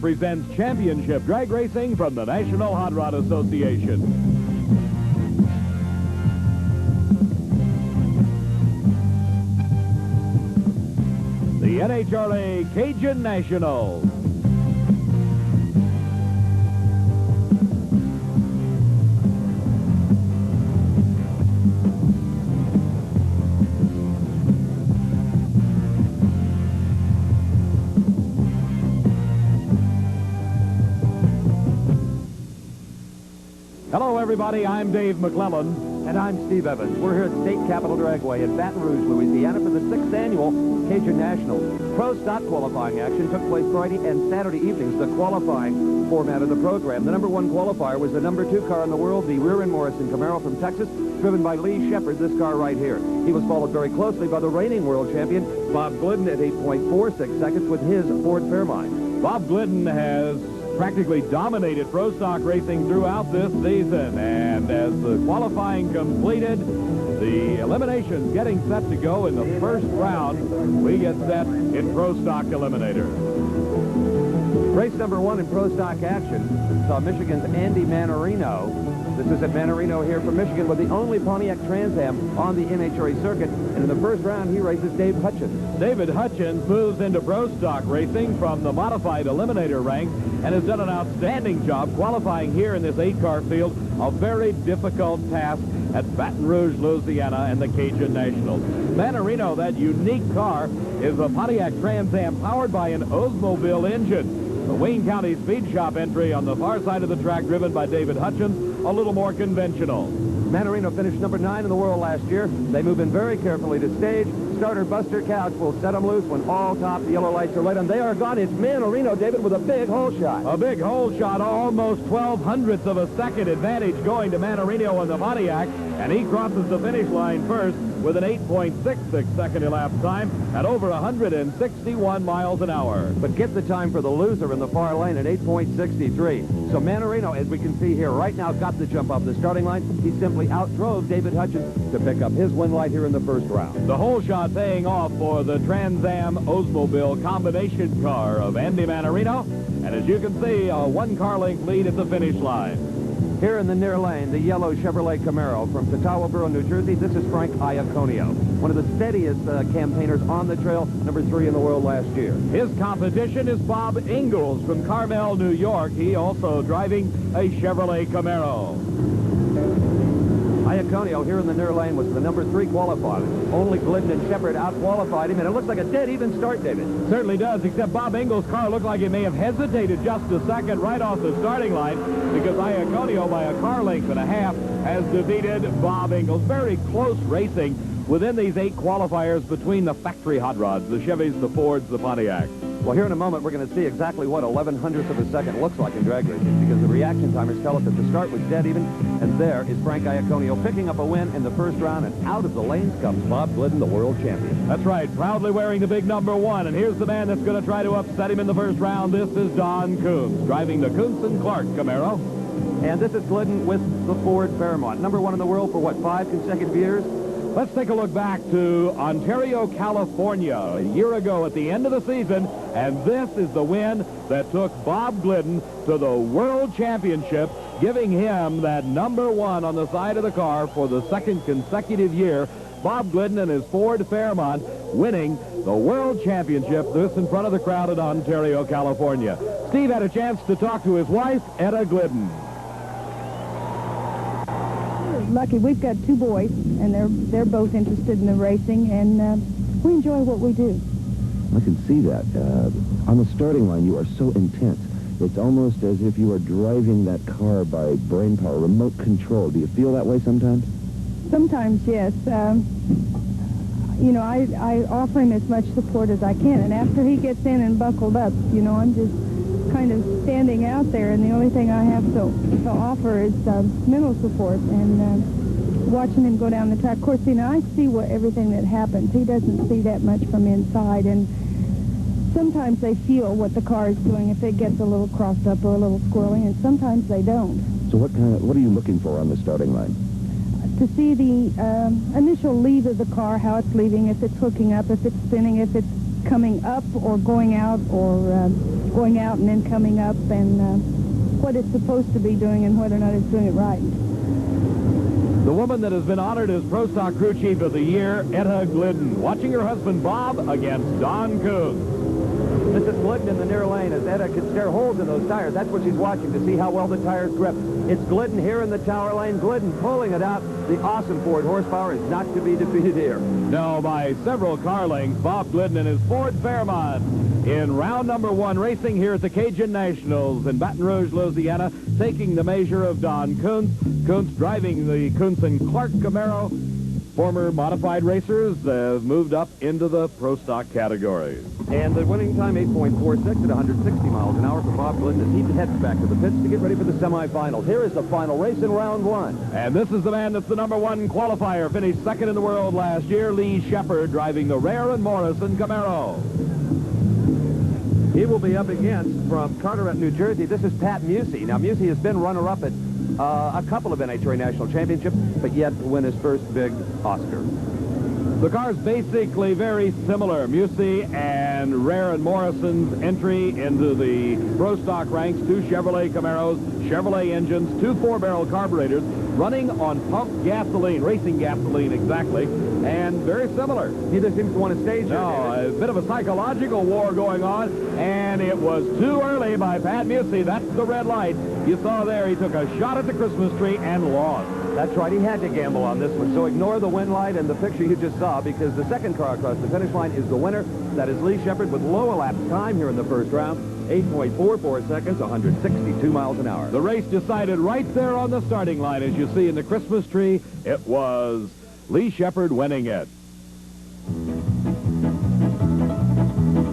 presents championship drag racing from the National Hot Rod Association. The NHRA Cajun Nationals. Hello, everybody. I'm Dave McClellan. And I'm Steve Evans. We're here at State Capitol Dragway in Baton Rouge, Louisiana for the 6th annual Cajun Nationals. Pro stock qualifying action took place Friday and Saturday evenings, the qualifying format of the program. The number 1 qualifier was the number 2 car in the world, the Rear End Morrison Camaro from Texas, driven by Lee Shepard, this car right here. He was followed very closely by the reigning world champion, Bob Glidden, at 8.46 seconds with his Ford Fairmont. Bob Glidden has practically dominated pro stock racing throughout this season, and as the qualifying completed, the eliminations getting set to go in the first round, we get set in pro stock eliminator. Race number 1 in pro stock action saw Michigan's Andy Mannarino. This is at Mannarino here from Michigan with the only Pontiac Trans Am on the NHRA circuit. And in the first round, he races Dave Hutchins. David Hutchins moves into pro stock racing from the modified eliminator rank and has done an outstanding job qualifying here in this 8-car field. A very difficult task at Baton Rouge, Louisiana, and the Cajun Nationals. Mannarino, that unique car, is a Pontiac Trans Am powered by an Oldsmobile engine. The Wayne County Speed Shop entry on the far side of the track, driven by David Hutchins, a little more conventional. Mannarino finished number 9 in the world last year. They move in very carefully to stage. Starter Buster Couch will set them loose when all top yellow lights are red, and they are gone. It's Mannarino, David, with a big hole shot. A big hole shot, almost 12/100ths of a second advantage going to Mannarino in the Pontiac, and he crosses the finish line first with an 8.66 second elapsed time at over 161 miles an hour. But get the time for the loser in the far lane at 8.63. So Mannarino, as we can see here right now, got the jump off the starting line. He simply outdrove David Hutchins to pick up his win light here in the first round. The whole shot paying off for the Trans Am Oldsmobile combination car of Andy Mannarino. And as you can see, a 1-car length lead at the finish line. Here in the near lane, the yellow Chevrolet Camaro from Catawba, New Jersey. This is Frank Iaconio, one of the steadiest campaigners on the trail, number 3 in the world last year. His competition is Bob Ingalls from Carmel, New York. He also driving a Chevrolet Camaro. Iaconio here in the near lane was the number 3 qualifier. Only Glidden and Shepard out-qualified him, and it looks like a dead-even start, David. Certainly does, except Bob Ingalls' car looked like it may have hesitated just a second right off the starting line, because Iaconio, by a car length and a half, has defeated Bob Ingalls. Very close racing within these 8 qualifiers between the factory hot rods, the Chevys, the Fords, the Pontiacs. Well, here in a moment, we're going to see exactly what 11/100th of a second looks like in drag racing, because the reaction timers tell us that the start was dead even, and there is Frank Iaconio picking up a win in the first round, and out of the lanes comes Bob Glidden, the world champion. That's right, proudly wearing the big number 1, and here's the man that's going to try to upset him in the first round. This is Don Coons, driving the Coons & Clark Camaro. And this is Glidden with the Ford Fairmont, number 1 in the world for, what, 5 consecutive years? Let's take a look back to Ontario, California, a year ago at the end of the season, and this is the win that took Bob Glidden to the World Championship, giving him that number 1 on the side of the car for the 2nd consecutive year. Bob Glidden and his Ford Fairmont winning the World Championship, this in front of the crowd in Ontario, California. Steve had a chance to talk to his wife, Etta Glidden. Lucky we've got 2 boys, and they're both interested in the racing, and we enjoy what we do. I can see that. On the starting line, you are so intense. It's almost as if you are driving that car by brain power, remote control. Do you feel that way sometimes? Sometimes, yes. You know, I offer him as much support as I can, and after he gets in and buckled up, you know, I'm just kind of standing out there, and the only thing I have to offer is mental support and watching him go down the track. Of course, you know, I see everything that happens. He doesn't see that much from inside, and sometimes they feel what the car is doing if it gets a little crossed up or a little squirrely, and sometimes they don't. So what are you looking for on the starting line? To see the initial leave of the car, how it's leaving, if it's hooking up, if it's spinning, if it's coming up or going out, or going out and then coming up, and what it's supposed to be doing and whether or not it's doing it right. The woman that has been honored as Pro Stock Crew Chief of the Year, Nhra Glidden, watching her husband Bob against Don Kuntz. This is Glidden in the near lane as Nhra can stare holes in those tires. That's what she's watching to see how well the tires grip. It's Glidden here in the tower lane. Glidden pulling it out. The awesome Ford horsepower is not to be defeated here. No, by several car lengths, Bob Glidden and his Ford Fairmont in round number 1, racing here at the Cajun Nationals in Baton Rouge, Louisiana, taking the measure of Don Kuntz. Kuntz driving the Kuntz and Clark Camaro. Former modified racers have moved up into the Pro Stock categories. And the winning time, 8.46 at 160 miles an hour for Bob Glidden as he heads back to the pits to get ready for the semifinals. Here is the final race in round 1. And this is the man that's the number 1 qualifier, finished second in the world last year, Lee Shepard, driving the Rare and Morrison Camaro. He will be up against, from Carteret, New Jersey, this is Pat Musi. Now, Musi has been runner-up at a couple of NHRA National Championships, but yet to win his first big Oscar. The car's basically very similar. Musi and Rare and Morrison's entry into the Pro Stock ranks, 2 Chevrolet Camaros, Chevrolet engines, 2 4-barrel carburetors, running on pumped gasoline, racing gasoline exactly, and very similar. Neither seems to want to stage No, a bit of a psychological war going on, and it was too early by Pat Musi. That's the red light. You saw there, he took a shot at the Christmas tree and lost. That's right, he had to gamble on this one, so ignore the win light and the picture you just saw, because the second car across the finish line is the winner. That is Lee Shepard with low elapsed time here in the first round, 8.44 seconds, 162 miles an hour. The race decided right there on the starting line. As you see in the Christmas tree, it was Lee Shepard winning it.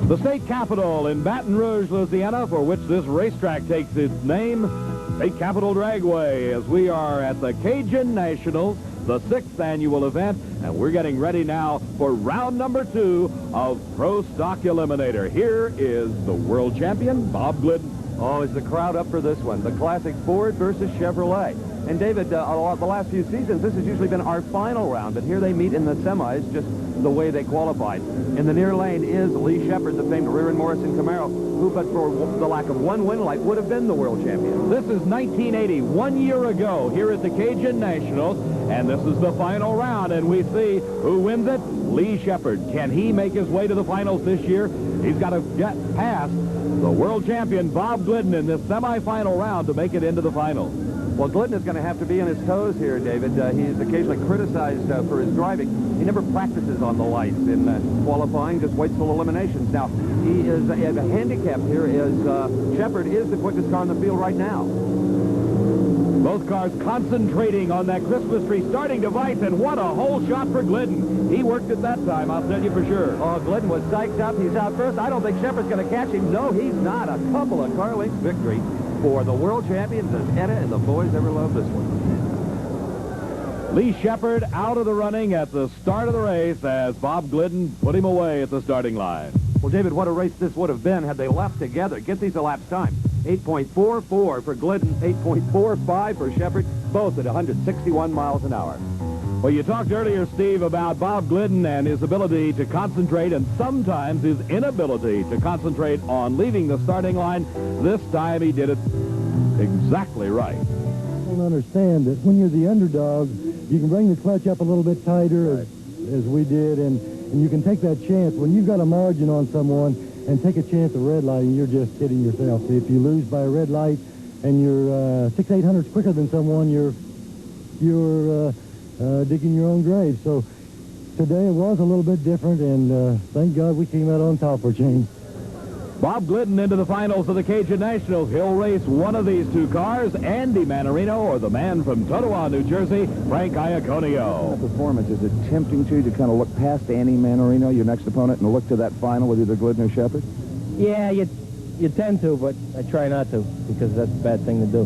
The state capitol in Baton Rouge, Louisiana, for which this racetrack takes its name, State Capitol Dragway, as we are at the Cajun Nationals, the 6th annual event, and we're getting ready now for round number 2 of Pro Stock Eliminator. Here is the world champion, Bob Glidden. Oh, is the crowd up for this one? The classic Ford versus Chevrolet. And David, the last few seasons, this has usually been our final round, but here they meet in the semis, just the way they qualified. In the near lane is Lee Shepard, the famed Rare and Morrison Camaro, who, but for the lack of one win light, would have been the world champion. This is 1980, 1 year ago, here at the Cajun Nationals, and this is the final round, and we see who wins it. Lee Shepard. Can he make his way to the finals this year? He's got to get past the world champion, Bob Glidden, in this semifinal round to make it into the finals. Well, Glidden is going to have to be on his toes here, David. He is occasionally criticized for his driving. He never practices on the lights in qualifying, just waits till eliminations. Now, he is a handicap here as Shepard is the quickest car in the field right now. Both cars concentrating on that Christmas tree starting device, and what a hole shot for Glidden. He worked it that time, I'll tell you for sure. Oh, Glidden was psyched up. He's out first. I don't think Shepard's going to catch him. No, he's not. A couple of car lengths victory for the world champions, as Nhra and the boys ever loved this one. Lee Shepard out of the running at the start of the race as Bob Glidden put him away at the starting line. Well, David, what a race this would have been had they left together. Get these elapsed time. 8.44 for Glidden, 8.45 for Shepard, both at 161 miles an hour. Well, you talked earlier, Steve, about Bob Glidden and his ability to concentrate and sometimes his inability to concentrate on leaving the starting line. This time he did it exactly right. I don't understand that when you're the underdog, you can bring the clutch up a little bit tighter as we did, and you can take that chance. When you've got a margin on someone and take a chance of red lighting, you're just kidding yourself. If you lose by a red light and you're 6/800ths quicker than someone, you're digging your own grave. So today it was a little bit different, and thank God we came out on top for a change. Bob Glidden into the finals of the Cajun Nationals. He'll race one of these two cars, Andy Mannarino, or the man from Totowa, New Jersey, Frank Iaconio. That performance, is it tempting to kind of look past Andy Mannarino, your next opponent, and look to that final with either Glidden or Shepard? Yeah, you tend to, but I try not to, because that's a bad thing to do.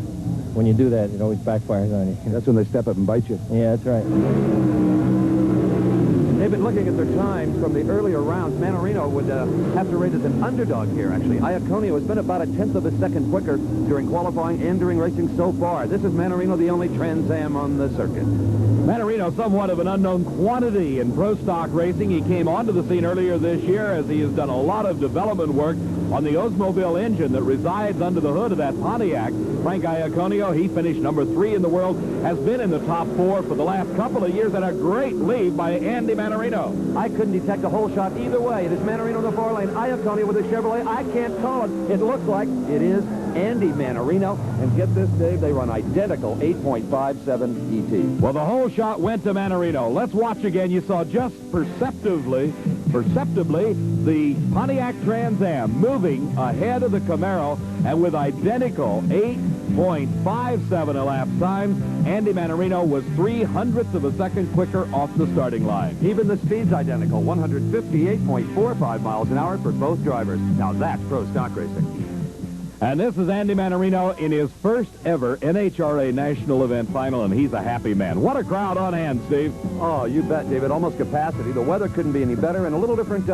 When you do that, it always backfires on you. That's when they step up and bite you. Yeah, that's right. They've been looking at their times from the earlier rounds. Mannarino would have to rate as an underdog here, actually. Iaconio has been about a tenth of a second quicker during qualifying and during racing so far. This is Mannarino, the only Trans Am on the circuit. Mannarino, somewhat of an unknown quantity in pro stock racing. He came onto the scene earlier this year as he has done a lot of development work on the Oldsmobile engine that resides under the hood of that Pontiac. Frank Iaconio, he finished number 3 in the world, has been in the top 4 for the last couple of years, and a great lead by Andy Mannarino. I couldn't detect a hole shot either way. It is Mannarino in the 4 lane. Iaconio with a Chevrolet. I can't call it. It looks like it is Andy Mannarino. And get this, Dave, they run identical 8.57 ET. Well, the whole shot went to Mannarino. Let's watch again. You saw just perceptibly, the Pontiac Trans Am moving ahead of the Camaro, and with identical 8.57 elapsed times, Andy Mannarino was 0.03 of a second quicker off the starting line. Even the speed's identical, 158.45 miles an hour for both drivers. Now that's pro stock racing. And this is Andy Mannarino in his first ever NHRA National Event Final, and he's a happy man. What a crowd on hand, Steve. Oh, you bet, David. Almost capacity. The weather couldn't be any better, and a little different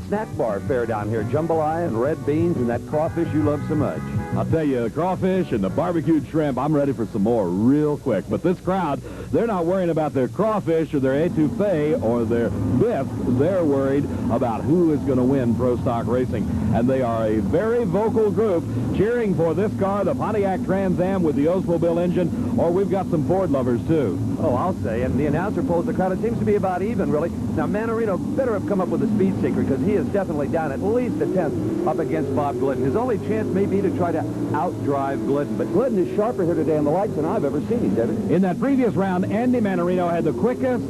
snack bar fare down here. Jambalaya and red beans and that crawfish you love so much. I'll tell you, the crawfish and the barbecued shrimp, I'm ready for some more real quick. But this crowd, they're not worrying about their crawfish or their etouffee or their bisque. They're worried about who is going to win pro stock racing. And they are a very vocal group cheering for this car, the Pontiac Trans Am with the Oldsmobile engine, or we've got some Ford lovers, too. Oh, I'll say. And the announcer polls the crowd. It seems to be about even, really. Now, Mannarino better have come up with a speed secret, because he is definitely down at least a tenth up against Bob Glidden. His only chance may be to try to outdrive Glidden. But Glidden is sharper here today on the lights than I've ever seen him, David. In that previous round, Andy Mannarino had the quickest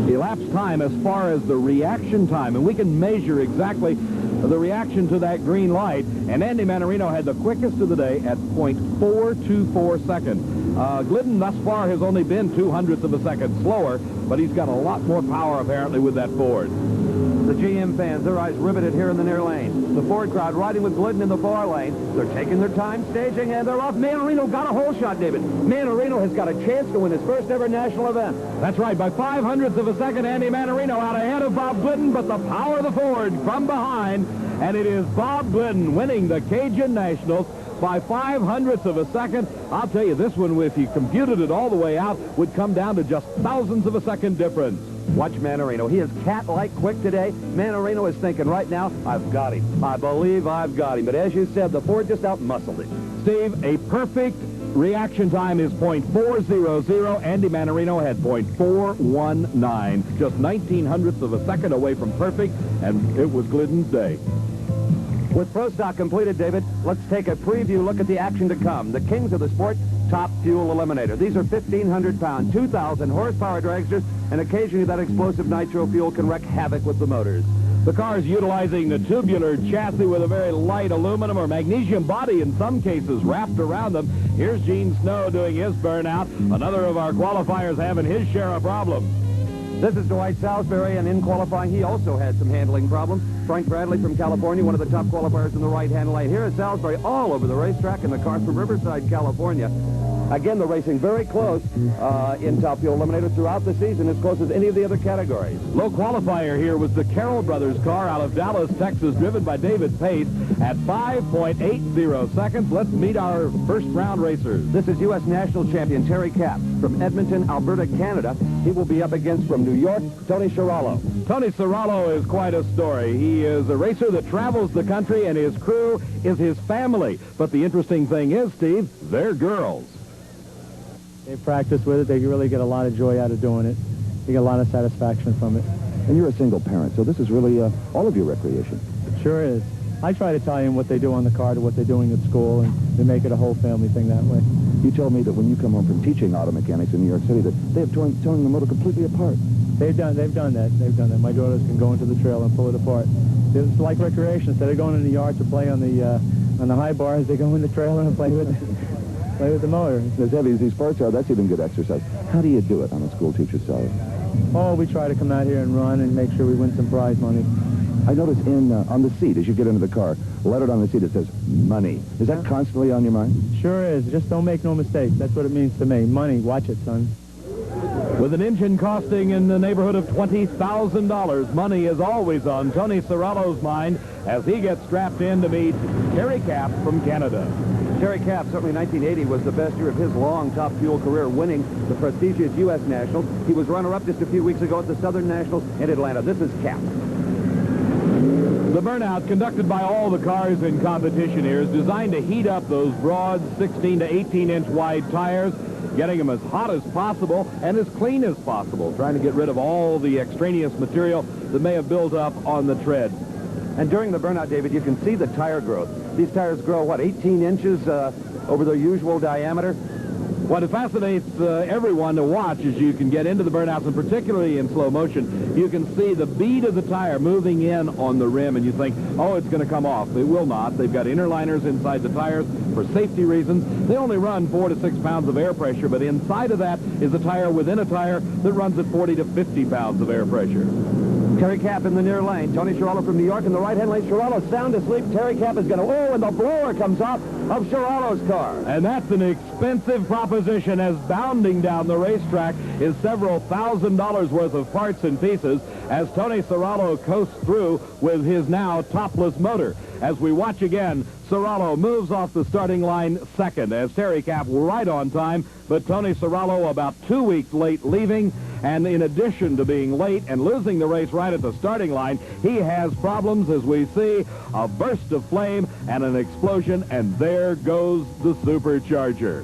elapsed time as far as the reaction time, and we can measure exactly the reaction to that green light, and Andy Mannarino had the quickest of the day at 0.424 seconds. Glidden thus far has only been 0.02 of a second slower, but he's got a lot more power apparently with that Ford. The GM fans, their eyes riveted here in the near lane. The Ford crowd riding with Glidden in the far lane. They're taking their time staging, and they're off. Mannarino got a hole shot, David. Mannarino has got a chance to win his first ever national event. That's right. By 0.05 of a second, Andy Mannarino out ahead of Bob Glidden, but the power of the Ford from behind, and it is Bob Glidden winning the Cajun Nationals by 0.05 of a second. I'll tell you, this one, if you computed it all the way out, would come down to just thousandths of a second difference. Watch Mannarino. He is cat-like quick today. Mannarino is thinking right now, I've got him. I believe I've got him. But as you said, the Ford just out-muscled him. Steve, a perfect reaction time is 0.400. Andy Mannarino had 0.419. Just 1900ths of a second away from perfect, and it was Glidden's day. With Pro Stock completed, David, let's take a preview look at the action to come. The kings of the sport, Top Fuel Eliminator. These are 1,500-pound, 2,000-horsepower dragsters, and occasionally that explosive nitro fuel can wreak havoc with the motors. The car is utilizing the tubular chassis with a very light aluminum or magnesium body in some cases wrapped around them. Here's Gene Snow doing his burnout. Another of our qualifiers having his share of problems. This is Dwight Salisbury, and in qualifying, he also had some handling problems. Frank Bradley from California, one of the top qualifiers in the right-hand lane. Here is Salisbury all over the racetrack in the car from Riverside, California. Again, the racing very close in Top Fuel Eliminator throughout the season, as close as any of the other categories. Low qualifier here was the Carroll Brothers car out of Dallas, Texas, driven by David Pace at 5.80 seconds. Let's meet our first-round racers. This is U.S. National Champion Terry Kapp from Edmonton, Alberta, Canada. He will be up against, from New York, Tony Cirallo. Tony Cirallo is quite a story. He is a racer that travels the country, and his crew is his family. But the interesting thing is, Steve, they're girls. They practice with it. They really get a lot of joy out of doing it. They get a lot of satisfaction from it. And you're a single parent, so this is really all of your recreation. It sure is. I try to tie in what they do on the car to what they're doing at school, and they make it a whole family thing that way. You told me that when you come home from teaching auto mechanics in New York City that they have torn the motor completely apart. They've done that. My daughters can go into the trailer and pull it apart. It's like recreation. Instead of going in the yard to play on the high bars, they go in the trailer and play with the motor. As heavy as these parts are, that's even good exercise. How do you do it on a school teacher's salary? Oh, we try to come out here and run and make sure we win some prize money. I noticed on the seat, as you get into the car, lettered on the seat, it says money. Is that constantly on your mind? Sure is. Just don't make no mistakes. That's what it means to me. Money. Watch it, son. With an engine costing in the neighborhood of $20,000, money is always on Tony Cirallo's mind as he gets strapped in to meet Terry Kapp from Canada. Terry Kapp, certainly 1980, was the best year of his long Top Fuel career, winning the prestigious U.S. Nationals. He was runner-up just a few weeks ago at the Southern Nationals in Atlanta. This is Kapp. The burnout, conducted by all the cars in competition here, is designed to heat up those broad 16 to 18-inch wide tires, getting them as hot as possible and as clean as possible, trying to get rid of all the extraneous material that may have built up on the tread. And during the burnout, David, you can see the tire growth. These tires grow, what, 18 inches over their usual diameter? What fascinates everyone to watch is you can get into the burnouts, and particularly in slow motion, you can see the bead of the tire moving in on the rim, and you think, oh, it's going to come off. It will not. They've got inner liners inside the tires for safety reasons. They only run 4 to 6 pounds of air pressure, but inside of that is a tire within a tire that runs at 40 to 50 pounds of air pressure. Terry Cap in the near lane. Tony Sciarollo from New York in the right-hand lane. Sciarollo sound asleep. Terry Cap is going to... Oh, and the blower comes off of Sciarollo's car. And that's an expensive proposition, as bounding down the racetrack is several $1,000s worth of parts and pieces as Tony Sciarollo coasts through with his now topless motor. As we watch again, Sciarollo moves off the starting line second as Terry Cap right on time, but Tony Sciarollo about 2 weeks late leaving. And in addition to being late and losing the race right at the starting line, he has problems as we see a burst of flame and an explosion, and there goes the supercharger.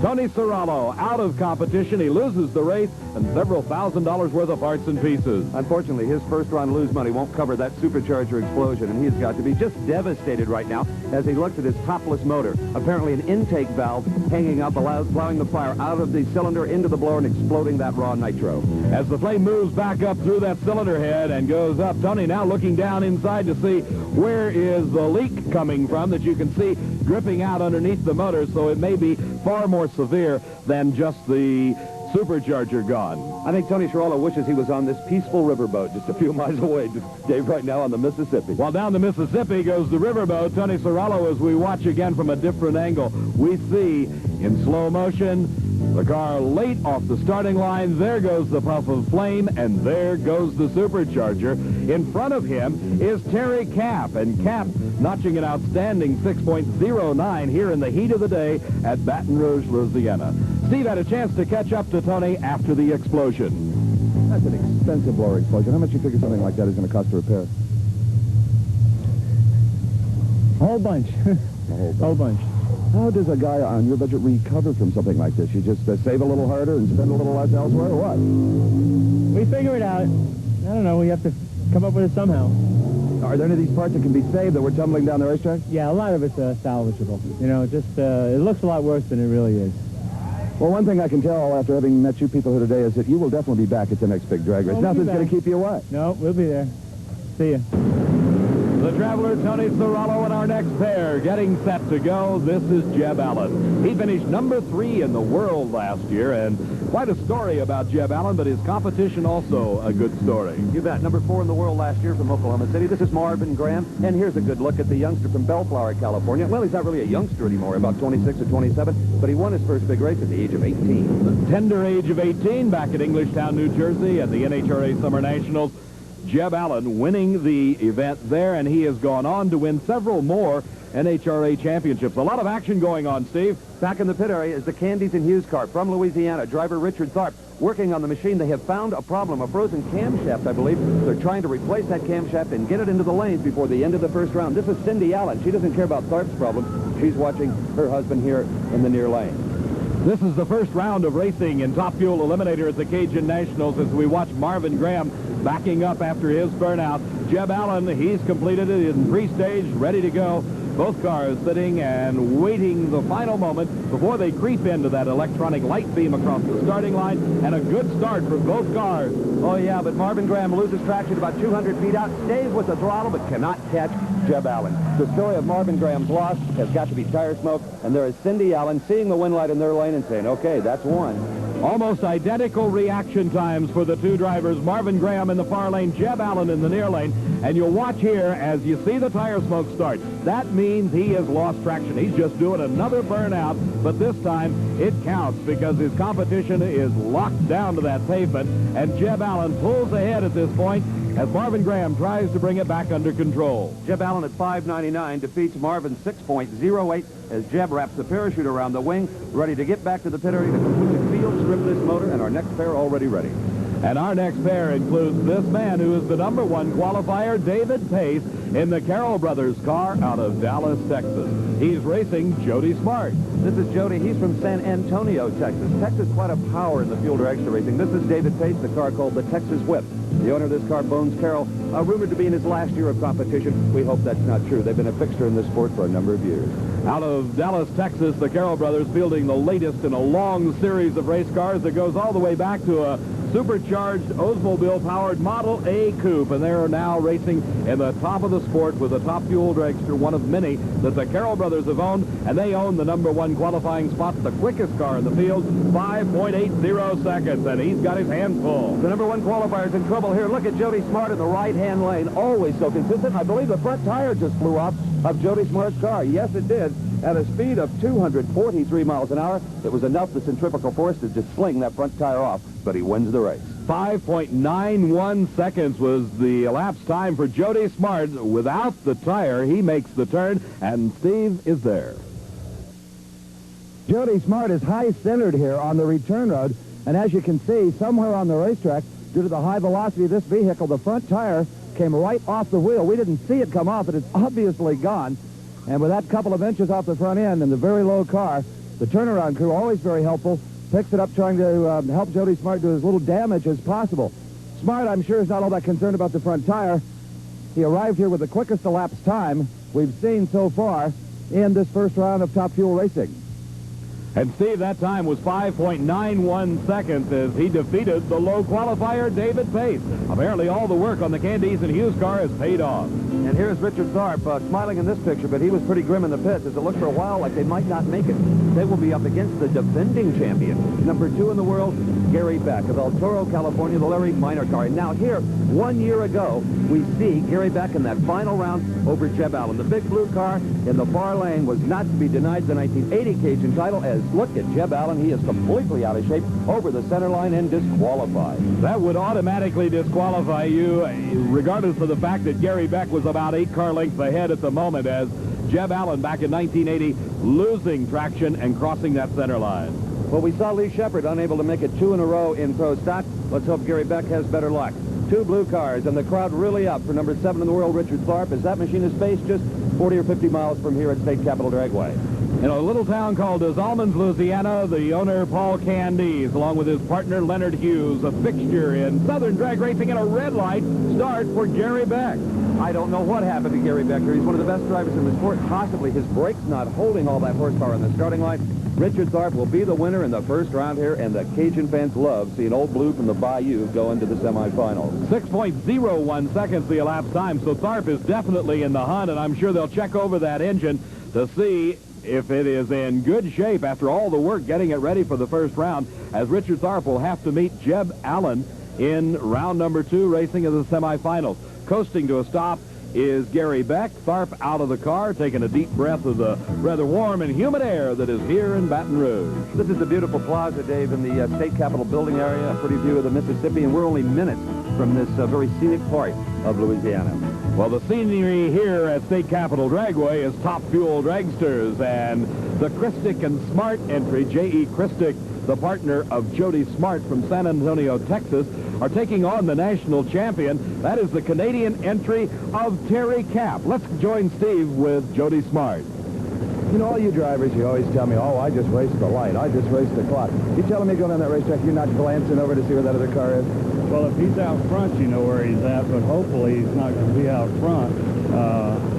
Tony Sciarollo out of competition. He loses the race and several $1,000s worth of parts and pieces. Unfortunately, his first-round lose money won't cover that supercharger explosion, and he's got to be just devastated right now as he looks at his topless motor. Apparently an intake valve hanging up, allowing the fire out of the cylinder into the blower and exploding that raw nitro. As the flame moves back up through that cylinder head and goes up, Tony now looking down inside to see where is the leak coming from that you can see dripping out underneath the motor, so it may be far more severe than just the supercharger gone. I think Tony Sciarollo wishes he was on this peaceful riverboat just a few miles away, Dave, right now on the Mississippi. Well, down the Mississippi goes the riverboat. Tony Sciarollo, as we watch again from a different angle, we see in slow motion the car late off the starting line. There goes the puff of flame, and there goes the supercharger. In front of him is Terry Cap, and Cap notching an outstanding 6.09 here in the heat of the day at Baton Rouge, Louisiana. Steve had a chance to catch up to Tony after the explosion. That's an expensive blower explosion. How much you figure something like that is going to cost to repair? A whole bunch. Whole bunch. How does a guy on your budget recover from something like this? You just save a little harder and spend a little less elsewhere, or what? We figure it out. I don't know. We have to come up with it somehow. Are there any of these parts that can be saved that we're tumbling down the racetrack? Yeah, a lot of it's salvageable. You know, just it looks a lot worse than it really is. Well, one thing I can tell after having met you people here today is that you will definitely be back at the next big drag race. Nothing's going to keep you away. No, we'll be there. See ya. The Traveler, Tony Sciarollo, and our next pair getting set to go. This is Jeb Allen. He finished number 3 in the world last year, and quite a story about Jeb Allen, but his competition also a good story. You bet. Number 4 in the world last year from Oklahoma City. This is Marvin Graham, and here's a good look at the youngster from Bellflower, California. Well, he's not really a youngster anymore, about 26 or 27, but he won his first big race at the age of 18. The tender age of 18 back at Englishtown, New Jersey at the NHRA Summer Nationals. Jeb Allen winning the event there, and he has gone on to win several more NHRA championships. A lot of action going on, Steve. Back in the pit area is the Candies and Hughes car from Louisiana. Driver Richard Tharp working on the machine. They have found a problem, a frozen camshaft, I believe. They're trying to replace that camshaft and get it into the lanes before the end of the first round. This is Cindy Allen. She doesn't care about Tharp's problem. She's watching her husband here in the near lane. This is the first round of racing in Top Fuel Eliminator at the Cajun Nationals as we watch Marvin Graham backing up after his burnout. Jeb Allen, he's completed it in pre-stage, ready to go. Both cars sitting and waiting the final moment before they creep into that electronic light beam across the starting line, and a good start for both cars. Oh, yeah, but Marvin Graham loses traction about 200 feet out, stays with the throttle, but cannot catch Jeb Allen. The story of Marvin Graham's loss has got to be tire smoke, and there is Cindy Allen seeing the wind light in their lane and saying, okay, that's one. Almost identical reaction times for the two drivers, Marvin Graham in the far lane, Jeb Allen in the near lane. And you'll watch here as you see the tire smoke start. That means he has lost traction. He's just doing another burnout, but this time it counts because his competition is locked down to that pavement, and Jeb Allen pulls ahead at this point as Marvin Graham tries to bring it back under control. Jeb Allen at 5.99 defeats Marvin 6.08 as Jeb wraps the parachute around the wing, ready to get back to the pit area to completely field strip this motor, and our next pair already ready. And our next pair includes this man who is the #1 qualifier, David Pace, in the Carroll Brothers car out of Dallas, Texas. He's racing Jody Smart. This is Jody. He's from San Antonio, Texas. Texas, quite a power in the Fuel Dragster racing. This is David Pace, the car called the Texas Whip. The owner of this car, Bones Carroll, rumored to be in his last year of competition. We hope that's not true. They've been a fixture in this sport for a number of years. Out of Dallas, Texas, the Carroll Brothers fielding the latest in a long series of race cars that goes all the way back to a supercharged Oldsmobile-powered Model A coupe, and they're now racing in the top of the sport with a top fuel dragster, one of many that the Carroll Brothers have owned, and they own the #1 qualifying spot, the quickest car in the field, 5.80 seconds, and he's got his hands full. The #1 qualifier's in trouble here. Look at Jody Smart in the right-hand lane, always so consistent. I believe the front tire just flew off of Jody Smart's car. Yes, it did. At a speed of 243 miles an hour, it was enough, the centrifugal force, to just sling that front tire off, but he wins the race. 5.91 seconds was the elapsed time for Jody Smart. Without the tire, he makes the turn, and Steve is there. Jody Smart is high-centered here on the return road, and as you can see, somewhere on the racetrack, due to the high velocity of this vehicle, the front tire came right off the wheel. We didn't see it come off. It is obviously gone. And with that couple of inches off the front end and the very low car, the turnaround crew, always very helpful, picks it up trying to help Jody Smart do as little damage as possible. Smart, I'm sure, is not all that concerned about the front tire. He arrived here with the quickest elapsed time we've seen so far in this first round of Top Fuel racing. And Steve, that time was 5.91 seconds as he defeated the low qualifier, David Pace. Apparently all the work on the Candies and Hughes car has paid off. And here's Richard Tharp smiling in this picture, but he was pretty grim in the pits as it looked for a while like they might not make it. They will be up against the defending champion, #2 in the world, Gary Beck of El Toro, California, the Larry Minor car. And now here, 1 year ago, we see Gary Beck in that final round over Jeb Allen. The big blue car in the far lane was not to be denied the 1980 Cajun title, as look at Jeb Allen. He is completely out of shape over the center line and disqualified. That would automatically disqualify you, regardless of the fact that Gary Beck was about 8 car lengths ahead at the moment, as Jeb Allen back in 1980 losing traction and crossing that center line. Well, we saw Lee Shepard unable to make it 2 in a row in pro stock. Let's hope Gary Beck has better luck. 2 blue cars, and the crowd really up for #7 in the world, Richard Tharp, as that machine is based just 40 or 50 miles from here at State Capitol Dragway. In a little town called Des Allemands, Louisiana, the owner, Paul Candies, along with his partner, Leonard Hughes, a fixture in Southern drag racing, and a red light start for Gary Beck. I don't know what happened to Gary Beck. He's one of the best drivers in the sport. Possibly his brakes not holding all that horsepower in the starting line. Richard Tharp will be the winner in the first round here, and the Cajun fans love seeing Old Blue from the Bayou go into the semifinals. 6.01 seconds the elapsed time, so Tharp is definitely in the hunt, and I'm sure they'll check over that engine to see if it is in good shape after all the work getting it ready for the first round, as Richard Tharp will have to meet Jeb Allen in round #2 racing in the semifinals. Coasting to a stop is Gary Beck. Tharp out of the car, taking a deep breath of the rather warm and humid air that is here in Baton Rouge. This is the beautiful plaza, Dave, in the State Capitol building area, a pretty view of the Mississippi, and we're only minutes from this very scenic part of Louisiana. Well, the scenery here at State Capitol Dragway is Top Fuel Dragsters, and the Christic and Smart entry, J.E. Christic, the partner of Jody Smart from San Antonio, Texas, are taking on the national champion. That is the Canadian entry of Terry Cap. Let's join Steve with Jody Smart. You know, all you drivers, you always tell me, oh, I just raced the light, I just raced the clock. You telling me going on that racetrack, you're not glancing over to see where that other car is? Well, if he's out front, you know where he's at, but hopefully he's not going to be out front.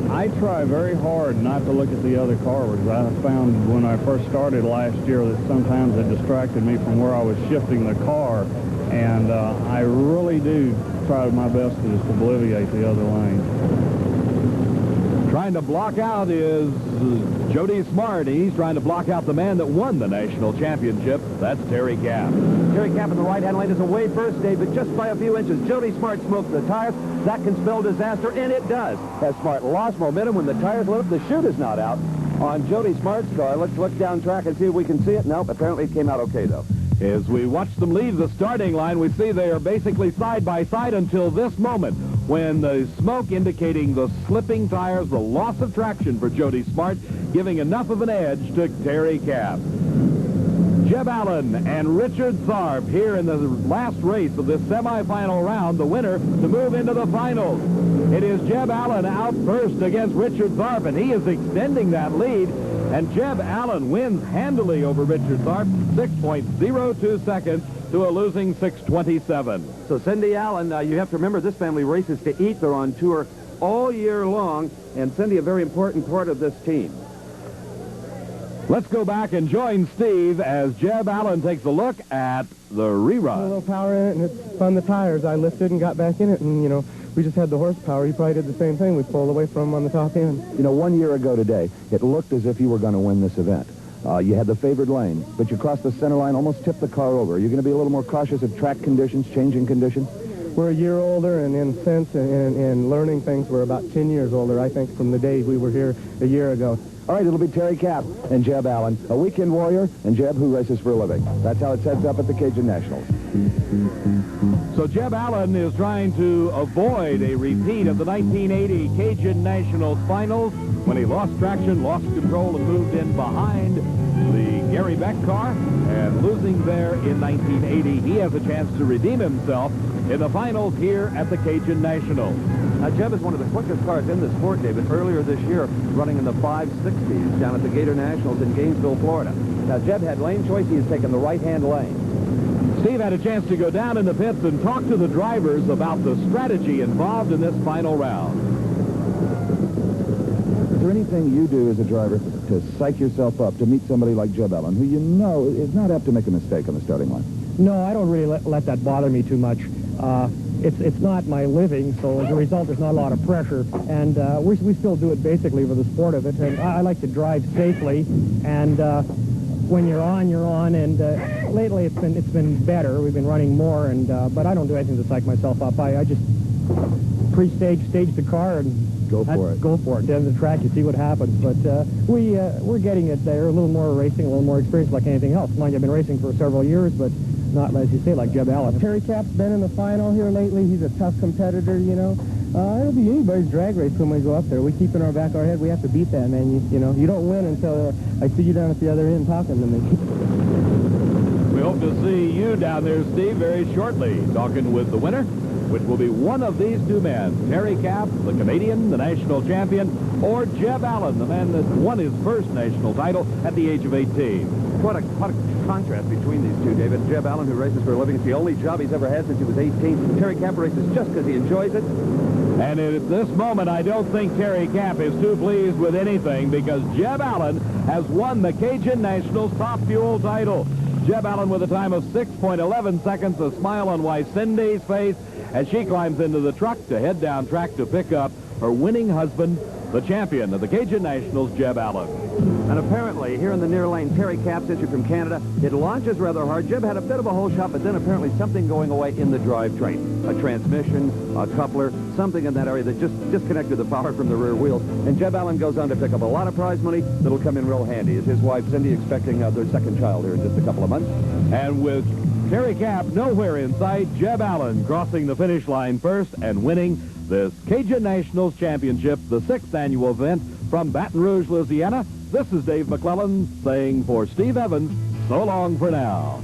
I try very hard not to look at the other car, because I found when I first started last year that sometimes it distracted me from where I was shifting the car, and I really do try my best to just obliviate the other lane. Trying to block out is Jody Smart. He's trying to block out the man that won the national championship. That's Terry Cap. Terry Cap in the right-hand lane is away first, Dave, but just by a few inches. Jody Smart smoked the tires. That can spell disaster, and it does. As Smart lost momentum when the tires lit up, the chute is not out on Jody Smart's car. Let's look down track and see if we can see it. Nope, apparently it came out okay, though. As we watch them leave the starting line, we see they are basically side by side until this moment, when the smoke indicating the slipping tires, the loss of traction for Jody Smart, giving enough of an edge to Terry Cap. Jeb Allen and Richard Tharp here in the last race of this semifinal round, the winner to move into the finals. It is Jeb Allen out first against Richard Tharp, and he is extending that lead. And Jeb Allen wins handily over Richard Tharp, 6.02 seconds to a losing 6:27. So Cindy Allen, you have to remember this family races to eat. They're on tour all year long, and Cindy, a very important part of this team. Let's go back and join Steve as Jeb Allen takes a look at the A rerun. little power in it, and it's fun. The tires, I lifted and got back in it, and, you know, we just had the horsepower. He probably did the same thing. We pulled away from him on the top end. You know, 1 year ago today, it looked as if you were going to win this event. You had the favored lane, but you crossed the center line, almost tipped the car over. You're going to be a little more cautious of track conditions, changing conditions? We're a year older, and in sense and learning things, we're about 10 years older, I think, from the day we were here a year ago. All right, it'll be Terry Kapp and Jeb Allen, a weekend warrior, and Jeb who races for a living. That's how it sets up at the Cajun Nationals. So Jeb Allen is trying to avoid a repeat of the 1980 Cajun Nationals finals when he lost traction, lost control, and moved in behind the Gary Beck car. And losing there in 1980, he has a chance to redeem himself in the finals here at the Cajun Nationals. Now, Jeb is one of the quickest cars in the sport, David, earlier this year, running in the 560s down at the Gator Nationals in Gainesville, Florida. Now, Jeb had lane choice. He has taken the right-hand lane. Steve had a chance to go down in the pits and talk to the drivers about the strategy involved in this final round. Is there anything you do as a driver to psych yourself up to meet somebody like Jeb Allen, who you know is not apt to make a mistake on the starting line? No, I don't really let that bother me too much. It's not my living, so as a result, there's not a lot of pressure. And we still do it basically for the sport of it. And I like to drive safely. And when you're on, you're on. And lately, it's been better. We've been running more. And but I don't do anything to psych myself up. I just stage the car and go for it. Go for it. Down the track, you see what happens. But we're getting it there. A little more racing, a little more experience, like anything else. Mind you, I've been racing for several years, but not, as you say, like Jeb Allen. Terry Kapp's been in the final here lately. He's a tough competitor, you know. It'll be anybody's drag race when we go up there. We keep in our back of our head, we have to beat that, man. You know, you don't win until I see you down at the other end talking to me. We hope to see you down there, Steve, very shortly, talking with the winner, which will be one of these two men, Terry Kapp, the Canadian, the national champion, or Jeb Allen, the man that won his first national title at the age of 18. What a contrast between these two, David. Jeb Allen, who races for a living, it's the only job he's ever had since he was 18. Terry Kapp races just because he enjoys it. And at this moment, I don't think Terry Kapp is too pleased with anything because Jeb Allen has won the Cajun Nationals Top Fuel title. Jeb Allen with a time of 6.11 seconds, a smile on wife Cindy's face as she climbs into the truck to head down track to pick up her winning husband, the champion of the Cajun Nationals, Jeb Allen. And apparently, here in the near lane, Terry Kapp's issued from Canada. It launches rather hard. Jeb had a bit of a hole shot, but then apparently something going away in the drivetrain. A transmission, a coupler, something in that area that just disconnected the power from the rear wheels. And Jeb Allen goes on to pick up a lot of prize money that'll come in real handy. Is his wife, Cindy, expecting their second child here in just a couple of months? And with Terry Kapp nowhere in sight, Jeb Allen crossing the finish line first and winning this Cajun Nationals Championship, the 6th annual event from Baton Rouge, Louisiana. This is Dave McClellan saying for Steve Evans, so long for now.